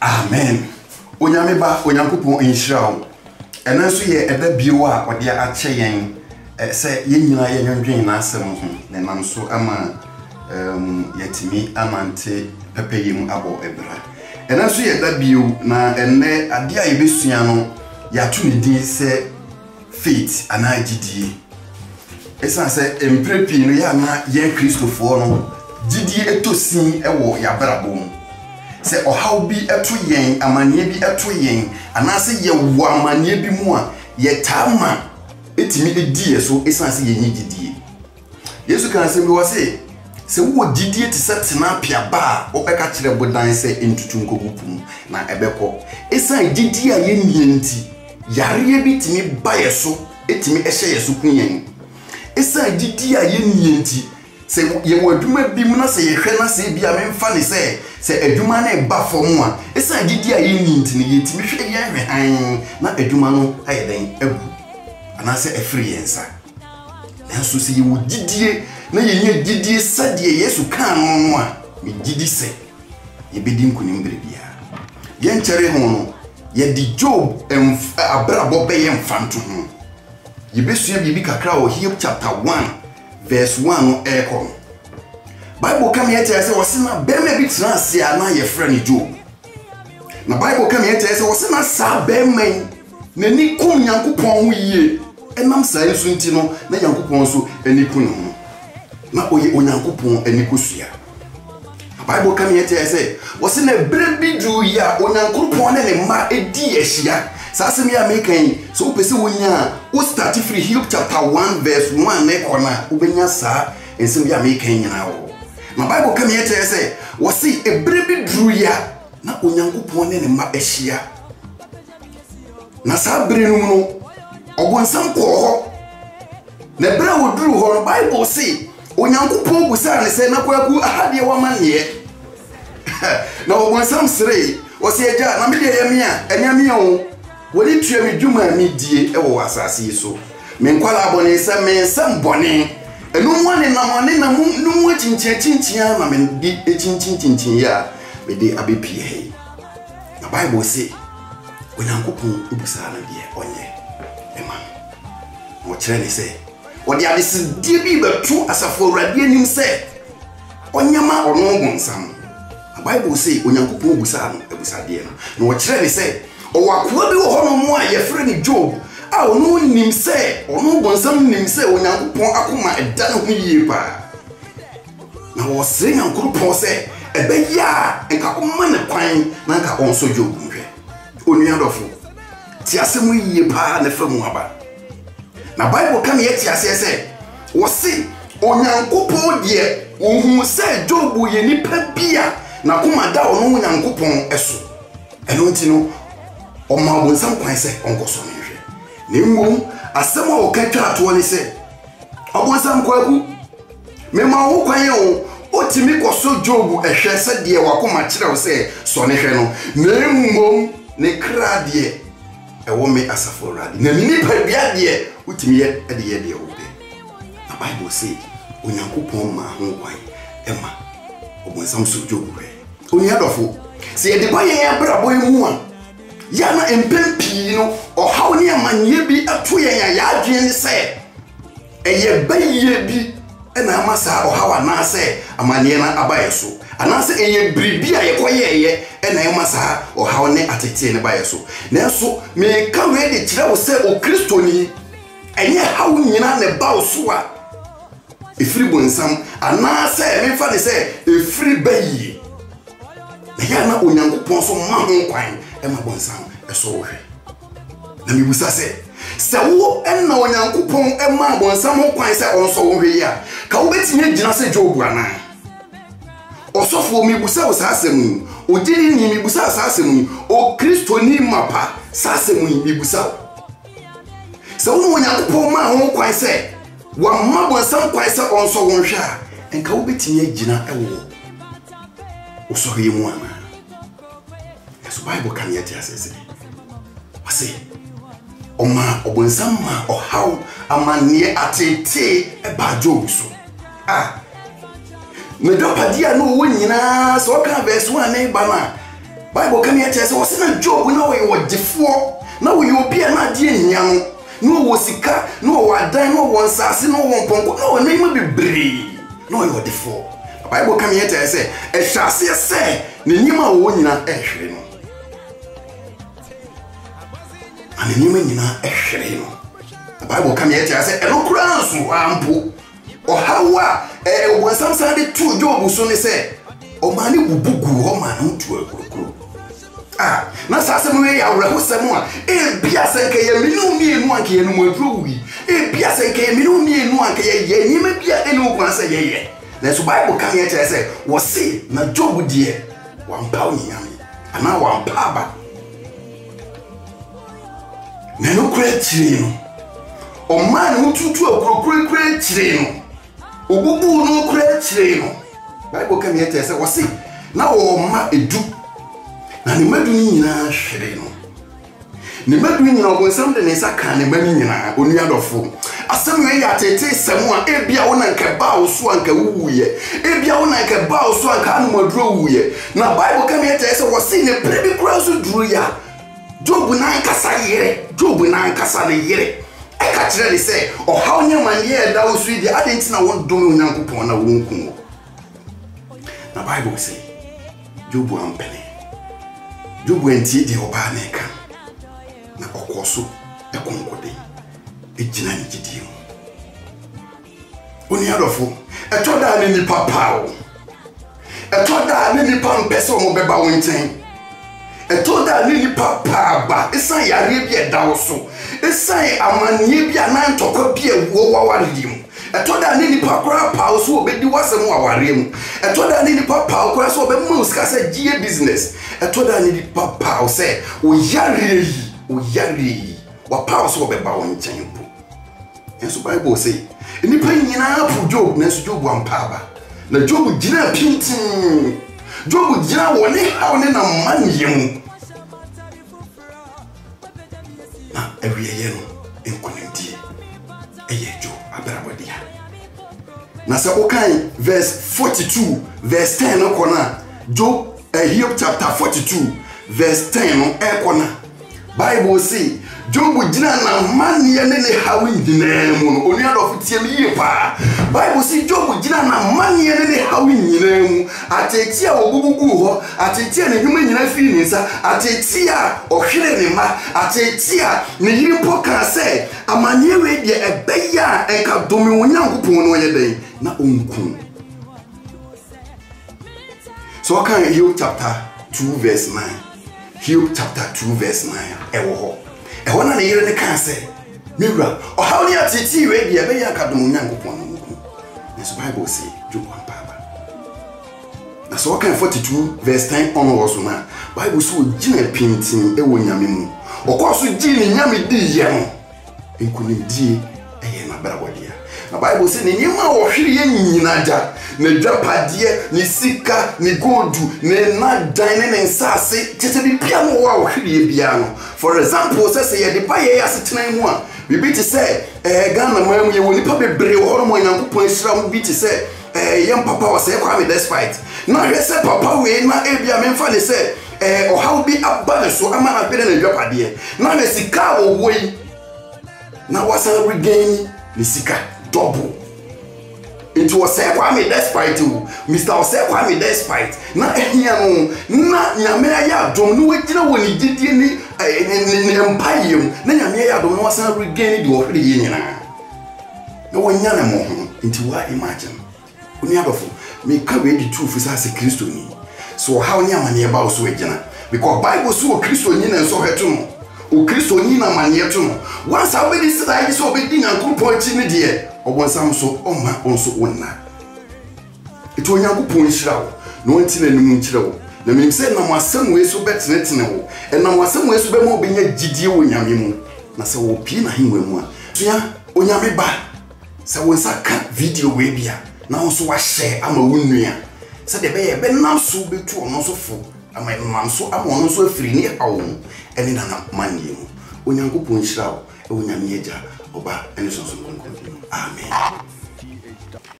Amen. Onyameba onyankopon inhyirawo. Ena nso ye eda bio a ode ache yen se yenyina yenwendwen na asem ho. Ne nam so ama yetimi amante pepeyim abo ebra. Ena nso ye eda bio na enne ade a yebesua no ya to ne din se faith ana gidie. Esa se emprepi no ya na ye Kristofo no gidie etosin ewo ya brabom. Se ohaw bi eto yen amanie bi eto yen anase ye wo amanie bi mu a ye tama etimi edie so esanse ye nyigidie. Yesu kan se bi wo se wo gidie ti setena pia ba wo beka kire bodan se entutu nkogupum na ebekọ esan gidie a ye nienti yare bi timi ba ye so etimi ehye ye so kunyen esan gidie a ye nienti se ye wo adwuma bi mu na se ye hwe na se bia memfa ne se adwuma na eba fom a esan gidie a ye nienti ne yetimi hwe ye hwe han na adwuma no ayeden agu anase efri yensa nanso se ye wo gidie na ye nye gidie sadie Yesu kan no a me gidi se ye bedi nkunim berebia ye nkyere ho no ye di Job abrabo be ye mfanto ho ye besua bibi kakra o Hiob chapter 1 verse 1 no ekon Bible come here tell say wasina bema bi transia na ye frɛ ne Job na Bible come here tell say wasina sa bema na ni kum Nyankopɔn ho yie enam sa yesu nti no na Nyankopɔn so ani ku no ho na oye Onyankopɔn ani kosua Bible come here tell say wasina brebi du ya Onyankopɔn na ne ma edi ehia sase me amekan so pese wonya o start free Hiob chapter 1 verse 1 na kona ubenya sa ensem ya amekan nyina wo na Bible come here tell say wasi ebrebi dru ya na Onyankopɔn ne ma ehia na sa bre no obonsam ko ho na bra wodru ho no Bible say Onyankopɔn busa ne say na kwaku ahade wa manne na obonsam sere wasi agya na me de yamia anyamia wo wori tue me dwuma mi die ewo asase so me nkwala abone se me nsem bone enu wane na wane na mu chinchin na me di chinchin ya me de abepie he na Bible say Onyankopɔn ubusa na de onye ema mo kire ne se odi adese die bi betu asafo awrade anim se onyama ono bonsam na Bible say Onyankopɔn ubusa no ebusa de no wo kire ne se owakoa bi wo hono mo a ye frɛ ne Job a ono nim se ono bonsam nim se Onyankopɔn akoma eda ne ho yie pa na wo se Nyankopɔn se ebe ya enka oma ne kwan na nka onso Job nhwe onua dofo ti asem yie pa na fa mu aba na Bible kan ye ti ase se wo se Onyankopɔn de ohun se Job ye nipa bia na koma da ono Onyankopɔn eso eno ntino Oma bonsam kwan se onkoso nhwe na mmom asem a okatwa ato ne se obonsam kwaku me ma wo kwan o otimi koso Job ehwe se de wakoma kire se so ne hwe no na mmom ne kra de ewo me asafo radi na nipa bia de otimi ye de obe na Bible say Onyankopɔn ma ho kwan ema obonsam so Job hwe oni adofo se ye de ba ye abrabo emu a yana empempi no ohaw ne amanye bi ato yen ya adwen se eye baye bi na amasa ohaw anase amanye na abaye so anase eye bribi a yekoyeye na amasa ohaw ne atete ne baye so na so me ka we de kire wo se o kristoni enye haw nyina ne bawo so a efiri bonsam anase me fa ne se efiri baye na yana Onyankopɔn so ma ho kwan ema bonsam eso wo hwe na mibusa se wo enna Onyankopɔn ema bonsam ho kwan se onso wo hwe ya ka wo betinye gina se Job ana osofo mibusa wo sasem o dini ni mibusa sasem o kristoni mapa sasem mibusa se wo Onyankopɔn ma ho kwan se wa ma bonsam kwan se onso wo hwe a enka wo betinye gina ewo oso hwe mu ana so Bible kan yeti asese wase oma obonsam ma ohaw amanie atete eba Job so me dopadia no wo nyina so ka verse 1 na ba na Bible can you tell us what's in a job when we were before. Now we will be an idea. No wasika, no wadan, no one sassy, no one pongo, no name will be brave. No, you are the four. The Bible come here to say, a chassis say, Nima wonina eshrino. And the Nimina eshrino. The Bible come here to say, a no crowns who ample. Or how when some Sunday two job will soon say, O mani bubu, o man, to a crew. Ah, na sasa mwe ya urahusa mwa bia senke ye minu mienu anke ye no madruwi bia senke ye minu mienu anke ye nyime bia enu kwan se ye na so Bible kan ye tell say wo se na Job die wampa onyame ana wampa ba na no kura tire no o man no tutu akurokure kura tire no obubu no kura tire no Bible kan ye tell say wo se na wo ma edu na ne madu ni nyina hwere no ne madu nyina obonsam de ne saka ne mani nyina onu adofo asem we ya tete semu a ebia wona nke ba wo so anka wuye ebia wona nke ba wo so anka anu maduro wuye na Bible kan ye tell say wo see ne prebi kura so duru ya Job na nkasa yere Job na nkasa ne yere e ka kire de say o ha onya man ye da wo so di adenti na won dom onyankopon na won kun na Bible say Job ampene Job enti di oba na eka na okoso ekonkode ejina ni gidi oni adofo etoda ni nipa pawo etoda ni nipa mpese o mo beba wonten etoda ni nipa paaba esan yare bi edawo so esan amanie bi anantokwa bi ewuo wawarem etoda ni nipa kora pawo so obedi wasem wawarem etoda ni nipa pawo kora so obemma usika se gie business etoda ni nipa pawo se o yare wa pawo so obeba wonten po enso Bible say nipa nyina pu Job na so Job ampaba na Job gina pintin Job gina woni hawo ne na manyem na ewiye no enkonimdie eye Job abarabodia na se okan verse 42 verse 10 no kona Job Job chapter 42 verse 10 no ekona Bible say Job gina na manye ne hawo nyina mu no onu adofo tiem yie pa Bible say Job gina na manye ne hawo nyina mu ateti a obubugu ho ateti a ne huma nyina fi ni sa ateti a ohwere ne ma ateti a ne yiri poka se amanye we de ebeya enka domi onyankopon no ye den na onku so kan Job chapter 2 verse 9 Job chapter 2 verse 9 ewo ho ewo na ne yire ne kan se mewura o hawo ni ateti we de ebeya enka domi onyankopon no onku so Bible say Job ampaba na so kan 42 verse 10 on also na Bible so gina pintin ewo nyame mu okoso gina nyame di ye no enkunimdie eye na barawadia na Bible say ne nyima wo hwere ye nyina ja na dwapadie ni sika ni gold ne na dan ne nsase tete bi bia no wo hwere ye bia no for example say ye de pa ye asetena mu a bibi ti say Ghana mamu ye woni pa bebre wo hono mo nyankopon hira mu bi ti say yem papa wa say Kwame despite na hwe say papa we na ebia memfa ne say o how be abane so ama na pede na dwapade na na sika wo woi na wasa regain ni sika double into was say Kwame despite Mr. Ose Kwame despite na ehia no na nyame ya dom no wagina woni gidie ni empire na nyame ya dom no wasa regain di ohwere ye nyina na wonya na mo ho into wa imagine oni adofo me ka we di two fisa se Kristo ni so how ni amane ba so wagina because Bible so Kristo ni na so heto no o Kristo ni na amane to no once obedi sida so obedi nyankopon chi ni de obonsam so oma onso wonna eto onyankopon hira wo no ntina nim hira wo na menim se na mwasam we so betenetene wo na mwasam we so be ma obenya gidie wo nyame mu na se wo pie na hinwa mu a so ya onyame ba se wo saka video we bia na onso wa share ama wonnua se de be nam so betu ono so fo ama nam so ama ono so afiri ni hawo ene na manye mu onyankopon hira wo onyame agya oba ene so so amen.